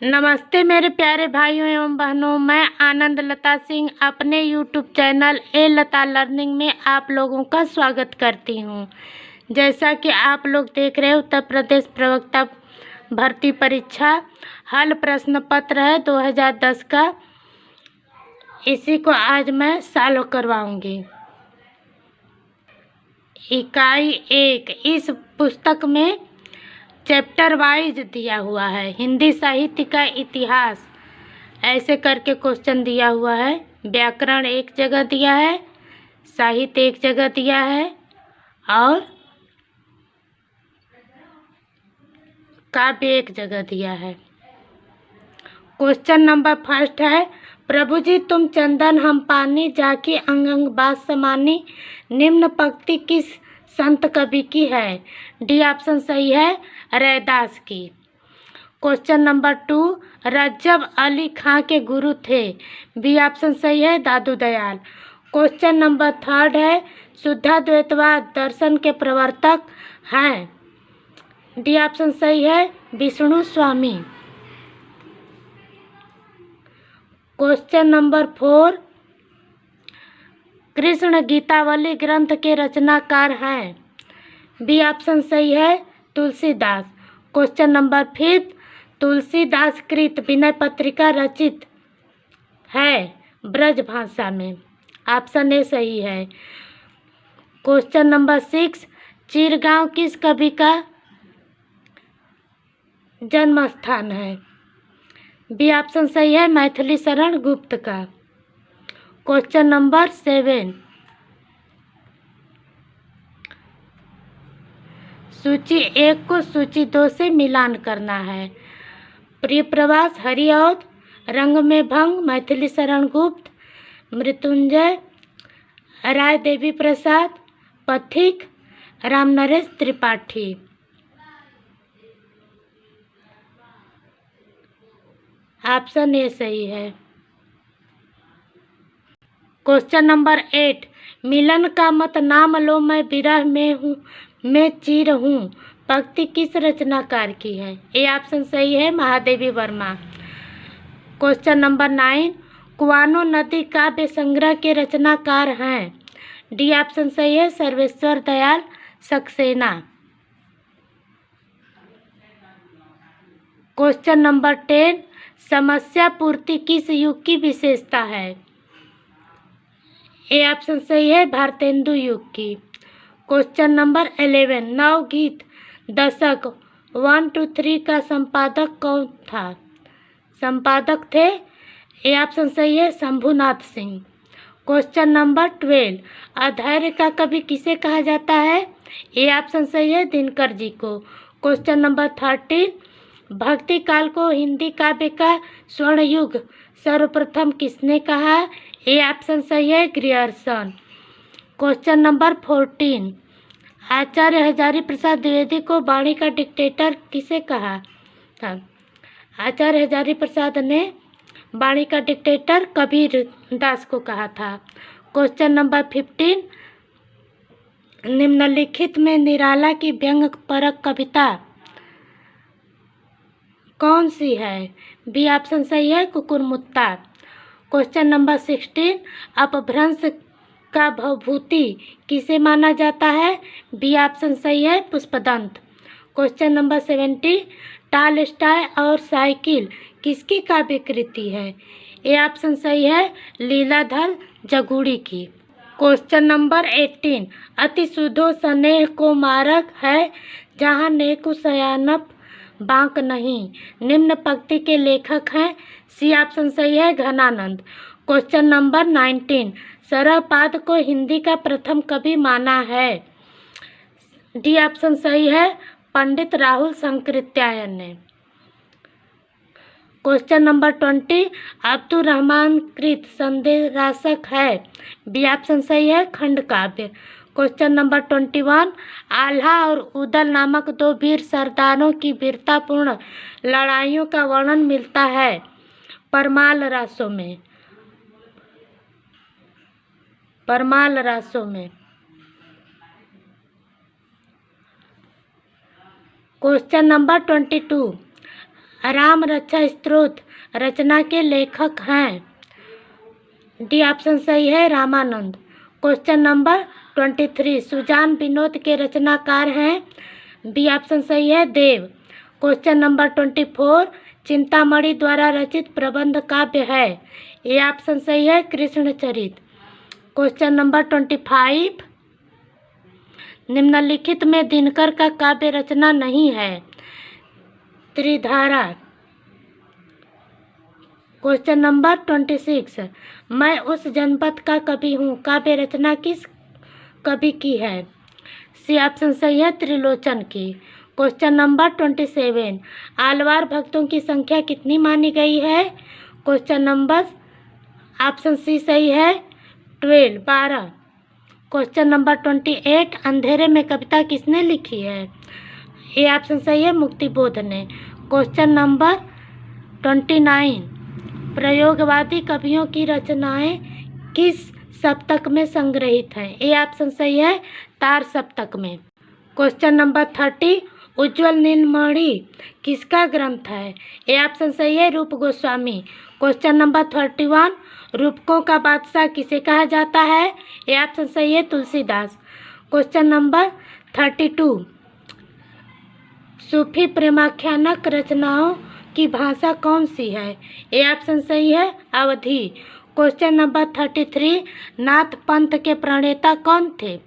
नमस्ते मेरे प्यारे भाइयों एवं बहनों, मैं आनंद लता सिंह अपने यूट्यूब चैनल ए लता लर्निंग में आप लोगों का स्वागत करती हूं। जैसा कि आप लोग देख रहे हैं, उत्तर प्रदेश प्रवक्ता भर्ती परीक्षा हल प्रश्न पत्र है 2010 का। इसी को आज मैं सॉल्व करवाऊंगी। इकाई 1 इस पुस्तक में चैप्टर वाइज दिया हुआ है। हिंदी साहित्य का इतिहास ऐसे करके क्वेश्चन दिया हुआ है। व्याकरण एक जगह दिया है, साहित्य एक जगह दिया है और काव्य एक जगह दिया है। क्वेश्चन नंबर फर्स्ट है, प्रभु जी तुम चंदन हम पानी, जाके अंग अंग बात समानी। निम्न पंक्ति किस संत कवि की है? डी ऑप्शन सही है, रैदास की। क्वेश्चन नंबर 2, रज्जब अली खां के गुरु थे? बी ऑप्शन सही है, दादू दयाल। क्वेश्चन नंबर 3 है, शुद्धाद्वैतवाद दर्शन के प्रवर्तक हैं? डी ऑप्शन सही है, विष्णु स्वामी। क्वेश्चन नंबर 4, कृष्ण गीतावली ग्रंथ के रचनाकार हैं? बी ऑप्शन सही है, तुलसीदास। क्वेश्चन नंबर 5, तुलसीदास कृत विनय पत्रिका रचित है ब्रज भाषा में? ऑप्शन ए सही है। क्वेश्चन नंबर 6, चिरगांव किस कवि का जन्म स्थान है? बी ऑप्शन सही है, मैथिली शरण गुप्त का। क्वेश्चन नंबर 7, सूची 1 को सूची 2 से मिलान करना है। प्रिय प्रवास, हरिऔध, रंग में भंग, मैथिली शरण गुप्त, मृत्युंजय, राय देवी प्रसाद, पथिक, राम नरेश त्रिपाठी। ऑप्शन ए सही है। क्वेश्चन नंबर 8, मिलन का मत नाम लो मैं विरह में हूँ, मैं चीर हूँ, पंक्ति किस रचनाकार की है? ए ऑप्शन सही है, महादेवी वर्मा। क्वेश्चन नंबर 9, कुआनो नदी काव्य संग्रह के रचनाकार हैं? डी ऑप्शन सही है, सर्वेश्वर दयाल सक्सेना। क्वेश्चन नंबर 10, समस्या पूर्ति किस युग की विशेषता है? ए ऑप्शन सही है, भारतेंदु युग की। क्वेश्चन नंबर 11, नवगीत दशक 1, 2, 3 का संपादक कौन था? संपादक थे, ए ऑप्शन सही है, शंभुनाथ सिंह। क्वेश्चन नंबर 12, अधैर्य का कवि किसे कहा जाता है? ए ऑप्शन सही है, दिनकर जी को। क्वेश्चन नंबर 13, भक्ति काल को हिंदी काव्य का स्वर्ण युग सर्वप्रथम किसने कहा? ए ऑप्शन सही है, ग्रियर्सन। क्वेश्चन नंबर 14, आचार्य हजारी प्रसाद द्विवेदी को वाणी का डिक्टेटर किसे कहा था? आचार्य हजारी प्रसाद ने वाणी का डिक्टेटर कबीर दास को कहा था। क्वेश्चन नंबर 15, निम्नलिखित में निराला की व्यंग परक कविता कौन सी है? बी ऑप्शन सही है, कुकुरमुत्ता। क्वेश्चन नंबर 16, अपभ्रंश का भवभूति किसे माना जाता है? बी ऑप्शन सही है, पुष्पदंत। क्वेश्चन नंबर 17, टॉलस्टॉय और साइकिल किसकी काव्य कृति है? ए ऑप्शन सही है, लीलाधर जगुड़ी की। क्वेश्चन नंबर 18, अति सुधो स्नेह को मारक है, जहाँ नेकु सयानप बांक नहीं। निम्न पंक्ति के लेखक हैं? सी ऑप्शन सही है, घनानंद। क्वेश्चन नंबर 19, सरहपाद को हिंदी का प्रथम कवि माना है? डी ऑप्शन सही है, पंडित राहुल शंकरित्यायन ने। क्वेश्चन नंबर 20, अब्दुल रहमान कृत संदेह राशक है? बी ऑप्शन सही है, खंड काव्य। क्वेश्चन नंबर 21, आल्हा और उदल नामक 2 वीर सरदारों की वीरतापूर्ण लड़ाइयों का वर्णन मिलता है परमाल रासों में? परमाल रासों में। क्वेश्चन नंबर 22, राम रक्षा स्तोत्र रचना के लेखक हैं? डी ऑप्शन सही है, रामानंद। क्वेश्चन नंबर 23 सुजान विनोद के रचनाकार हैं? बी ऑप्शन सही है, देव। क्वेश्चन नंबर 24 चिंतामणि द्वारा रचित प्रबंध काव्य है? ए ऑप्शन सही है, कृष्णचरित। क्वेश्चन नंबर 25 निम्नलिखित में दिनकर का काव्य रचना नहीं है? त्रिधारा। क्वेश्चन नंबर 26 मैं उस जनपद का कवि हूँ काव्य रचना किस कवि की है? सी ऑप्शन सही है, त्रिलोचन की। क्वेश्चन नंबर 27 आलवार भक्तों की संख्या कितनी मानी गई है? क्वेश्चन नंबर ऑप्शन सी सही है, 12। क्वेश्चन नंबर 28 अंधेरे में कविता किसने लिखी है? ए ऑप्शन सही है, मुक्तिबोध ने। क्वेश्चन नंबर 29 प्रयोगवादी कवियों की रचनाएं किस सप्तक में संग्रहित हैं? ए ऑप्शन सही है, तार सप्तक में। क्वेश्चन नंबर 30 उज्ज्वल नीलमणि किसका ग्रंथ है? ए ऑप्शन सही है, रूप गोस्वामी। क्वेश्चन नंबर 31 रूपकों का बादशाह किसे कहा जाता है? ए ऑप्शन सही है, तुलसीदास। क्वेश्चन नंबर 32 सूफी प्रेमाख्यानक रचनाओं की भाषा कौन सी है? ए ऑप्शन सही है, अवधी। क्वेश्चन नंबर 33 नाथ पंथ के प्रणेता कौन थे?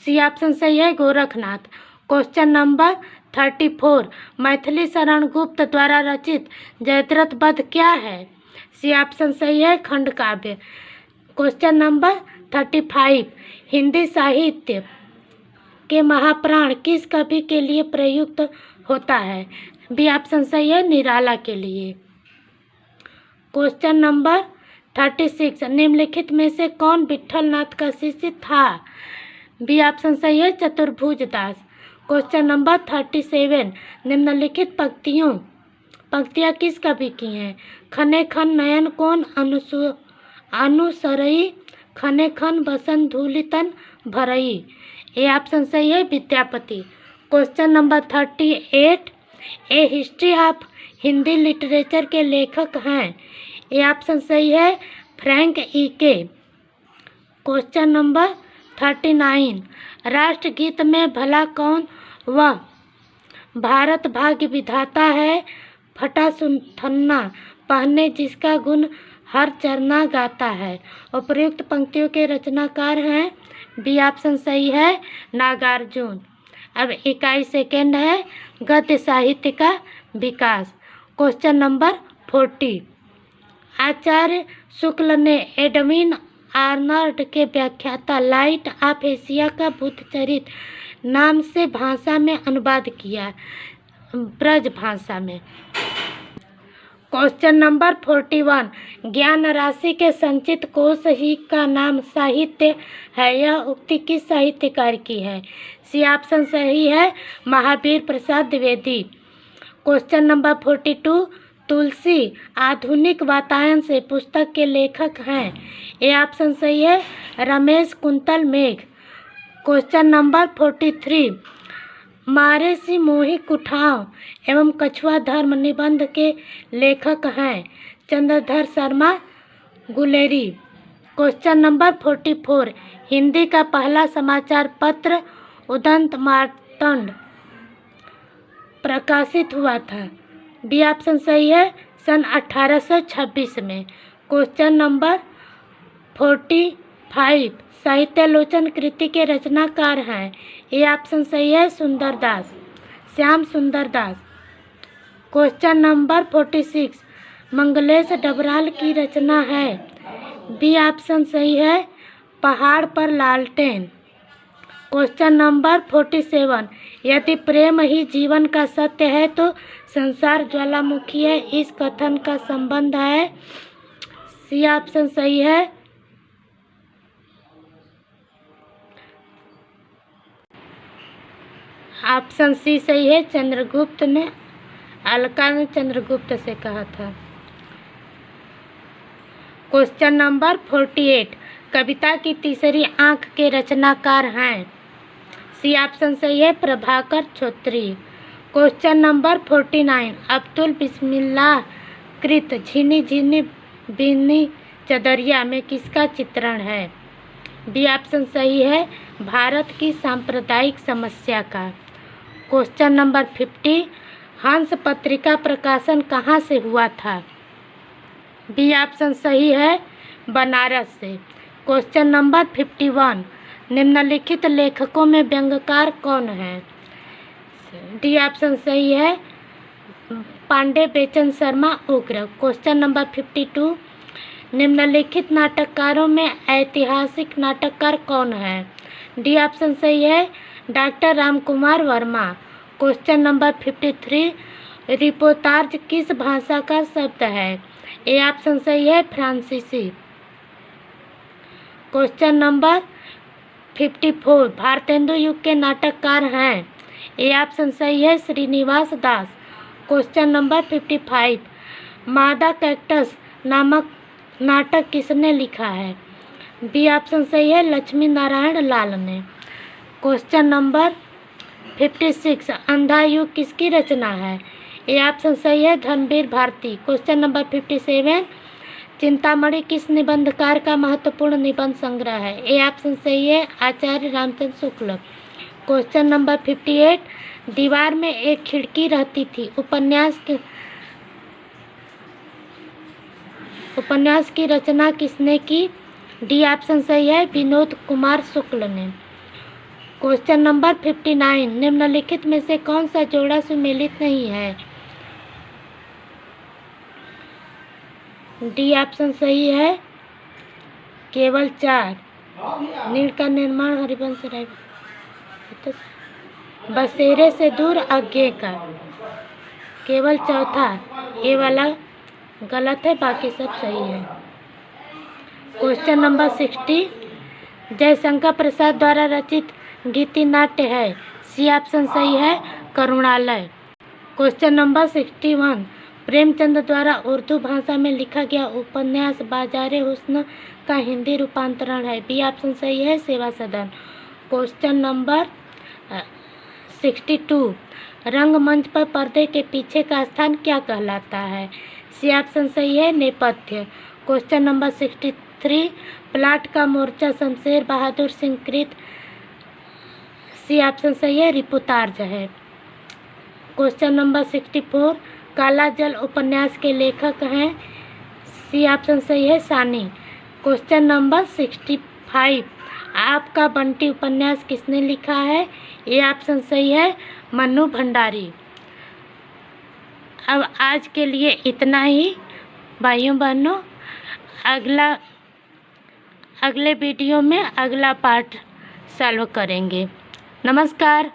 सी ऑप्शन सही है, गोरखनाथ। क्वेश्चन नंबर 34 मैथिली शरण गुप्त द्वारा रचित जयद्रथ वध क्या है? सी ऑप्शन सही है, खंड काव्य। क्वेश्चन नंबर 35 हिंदी साहित्य के महाप्राण किस कवि के लिए प्रयुक्त होता है? बी ऑप्शन सही है, निराला के लिए। क्वेश्चन नंबर 36 निम्नलिखित में से कौन विट्ठलनाथ का शिष्य था? बी ऑप्शन सही है, चतुर्भुज दास। क्वेश्चन नंबर 37 निम्नलिखित पंक्तियाँ किस कवि की हैं? खने खन नयन कौन अनुसरई खने खन बसन धूलितन भरई। ए ऑप्शन सही है, Vidyapati. Question number 38 A history of Hindi literature के लेखक हैं? ए ऑप्शन सही है, फ्रैंक ईके। क्वेश्चन नंबर 39 राष्ट्रगीत में भला कौन वह भारत भाग्य विधाता है फटा सुथन्ना पहने जिसका गुण हर चरना गाता है? उपयुक्त पंक्तियों के रचनाकार हैं? बी ऑप्शन सही है, नागार्जुन। अब 21 सेकेंड है गद्य साहित्य का विकास। क्वेश्चन नंबर 40 आचार्य शुक्ल ने एडविन आर्नल्ड के व्याख्याता लाइट ऑफ एशिया का बुद्धचरित नाम से भाषा में अनुवाद किया, ब्रज भाषा में। क्वेश्चन नंबर 41 ज्ञान राशि के संचित कोश ही का नाम साहित्य है, यह उक्ति किस साहित्यकार की है? सी ऑप्शन सही है, महावीर प्रसाद द्विवेदी। क्वेश्चन नंबर 42 तुलसी आधुनिक वातायन से पुस्तक के लेखक हैं? ए ऑप्शन सही है, रमेश कुंतल मेघ। क्वेश्चन नंबर 43 मारे सी मोही कुठाव एवं कछुआ धर्म निबंध के लेखक हैं? चंद्रधर शर्मा गुलेरी। क्वेश्चन नंबर 44 हिंदी का पहला समाचार पत्र उदंत मार्तंड प्रकाशित हुआ था? बी ऑप्शन सही है, सन 1826 में। क्वेश्चन नंबर 45 साहित्यालोचन कृति के रचनाकार हैं? ए ऑप्शन सही है, सुंदरदास, श्याम सुंदर दास। क्वेश्चन नंबर 46 मंगलेश डबराल की रचना है? बी ऑप्शन सही है, पहाड़ पर लालटेन। क्वेश्चन नंबर 47 यदि प्रेम ही जीवन का सत्य है तो संसार ज्वालामुखी है, इस कथन का संबंध है? सी ऑप्शन सही है, ऑप्शन सी सही है, चंद्रगुप्त ने अलका ने चंद्रगुप्त से कहा था। क्वेश्चन नंबर 48 कविता की तीसरी आंख के रचनाकार हैं? सी ऑप्शन सही है, प्रभाकर छेत्री। क्वेश्चन नंबर 49, अब्दुल बिस्मिल्लाह कृत झिनी झिनी बिनी चदरिया में किसका चित्रण है? बी ऑप्शन सही है, भारत की सांप्रदायिक समस्या का। क्वेश्चन नंबर 50, हंस पत्रिका प्रकाशन कहाँ से हुआ था? बी ऑप्शन सही है, बनारस से। क्वेश्चन नंबर 51, निम्नलिखित लेखकों में व्यंग्यकार कौन है? डी ऑप्शन सही है, पांडे बेचन शर्मा उग्र। क्वेश्चन नंबर 52, निम्नलिखित नाटककारों में ऐतिहासिक नाटककार कौन है? डी ऑप्शन सही है, doctor Ramkumar Verma. Question number 53, reportage किस भाषा का शब्द है? ए ऑप्शन सही है, फ्रांसीसी। क्वेश्चन नंबर 54, भारतेंदु युग के नाटककार हैं? ए ऑप्शन सही है, श्रीनिवास दास। क्वेश्चन नंबर 55, मादा कैक्टस नामक नाटक किसने लिखा है? बी ऑप्शन सही है, लक्ष्मी नारायण लाल ने। क्वेश्चन नंबर 56, अंधा युग किसकी रचना है? ए ऑप्शन सही है, धनवीर भारती। क्वेश्चन नंबर 57, चिंतामणि किस निबंधकार का महत्वपूर्ण निबंध संग्रह है? ए ऑप्शन सही है, आचार्य रामचंद्र शुक्ल। क्वेश्चन नंबर 58, दीवार में एक खिड़की रहती थी उपन्यास की रचना किसने की? डी ऑप्शन सही है, विनोद कुमार शुक्ल ने। क्वेश्चन नंबर 59, निम्नलिखित में से कौन सा जोड़ा सुमेलित नहीं है? डी ऑप्शन सही है, केवल 4। नील का निर्माण हरिवंश राय, बसेरे से दूर आगे का, केवल चौथा ये वाला गलत है, बाकी सब सही है। क्वेश्चन नंबर 60, जयशंकर प्रसाद द्वारा रचित गीति नाट्य है? सी ऑप्शन सही है, करुणालय। क्वेश्चन नंबर 61, प्रेमचंद द्वारा उर्दू भाषा में लिखा गया उपन्यास बाजारे हुस्न का हिंदी रूपांतरण है? बी ऑप्शन सही है, सेवा सदन। क्वेश्चन नंबर 62, रंगमंच पर पर्दे के पीछे का स्थान क्या कहलाता है? सी ऑप्शन सही है, नेपथ्य। क्वेश्चन नंबर 63, प्लाट का मोर्चा शमशेर बहादुर सिंह कृत? सी ऑप्शन सही है, रिपुतार्ज है। क्वेश्चन नंबर 64, काला जल उपन्यास के लेखक हैं? सी ऑप्शन सही है, सानी। क्वेश्चन नंबर 65, आपका बंटी उपन्यास किसने लिखा है? ये ऑप्शन सही है, मन्नू भंडारी। अब आज के लिए इतना ही भाइयों बहनों, अगले वीडियो में अगला पार्ट सॉल्व करेंगे। नमस्कार।